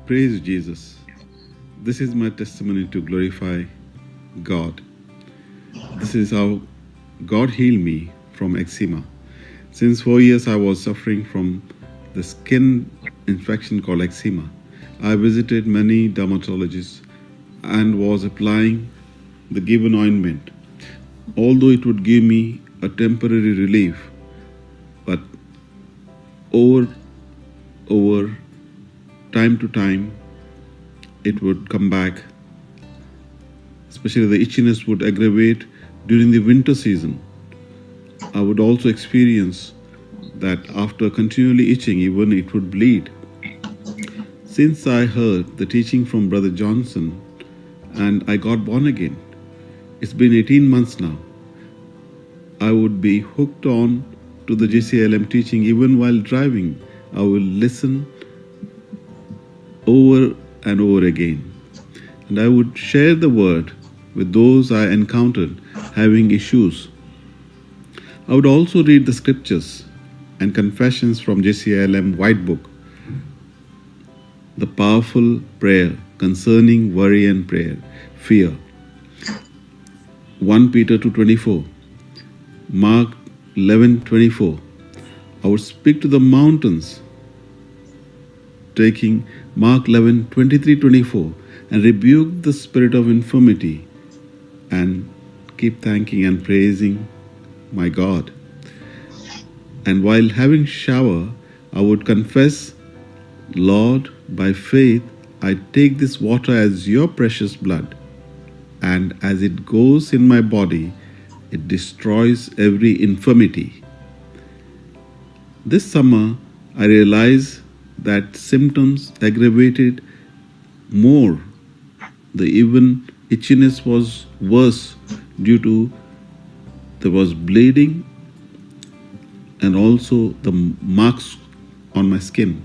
Praise Jesus. This is my testimony to glorify God. This is how God healed me from eczema. Since 4 years I was suffering from the skin infection called eczema. I visited many dermatologists and was applying the given ointment. Although it would give me a temporary relief, but over time to time it would come back. Especially the itchiness would aggravate during the winter season. I would also experience that after continually itching, even it would bleed. Since I heard the teaching from Brother Johnson and I got born again, it's been 18 months now. I would be hooked on to the JCILM teaching even while driving. I will listen over and over again. And I would share the word with those I encountered having issues. I would also read the scriptures and confessions from JCILM White Book, the powerful prayer concerning worry and fear. 1 Peter 2:24, Mark 11:24. I would speak to the mountains, taking Mark 11:23-24, and rebuke the spirit of infirmity and keep thanking and praising my God. And while having shower, I would confess, Lord, by faith, I take this water as your precious blood, and as it goes in my body, it destroys every infirmity. This summer, I realized that symptoms aggravated more. The even itchiness was worse due to there was bleeding and also the marks on my skin.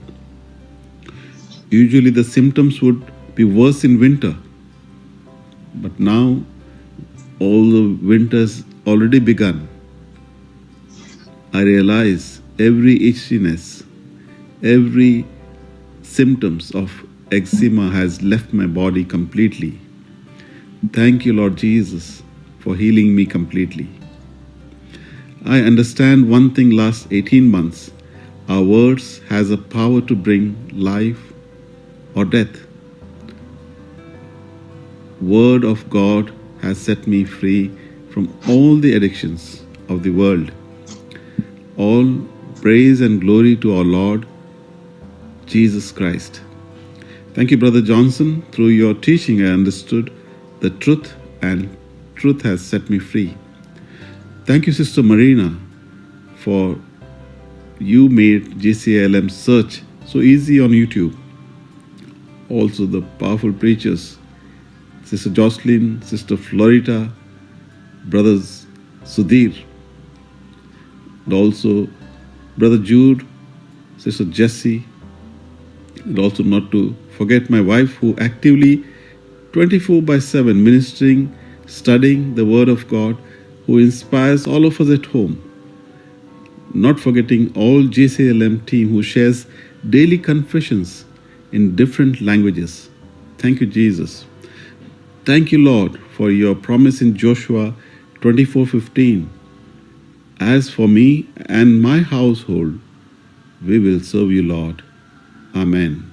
Usually the symptoms would be worse in winter, but now all the winters already begun. I realize every itchiness, every symptoms of eczema has left my body completely. Thank you, Lord Jesus, for healing me completely. I understand one thing last 18 months. Our words has a power to bring life or death. Word of God has set me free from all the addictions of the world. All praise and glory to our Lord Jesus Christ. Thank you, Brother Johnson. Through your teaching, I understood the truth, and truth has set me free. Thank you, Sister Marina, for you made JCILM search so easy on YouTube. Also the powerful preachers, Sister Jocelyn, Sister Florita, Brothers Sudhir, and also Brother Jude, Sister Jessie, and also not to forget my wife, who actively 24/7 ministering, studying the Word of God, who inspires all of us at home. Not forgetting all JCILM team who shares daily confessions in different languages. Thank you, Jesus. Thank you, Lord, for your promise in Joshua 24:15. As for me and my household, we will serve you, Lord. Amen.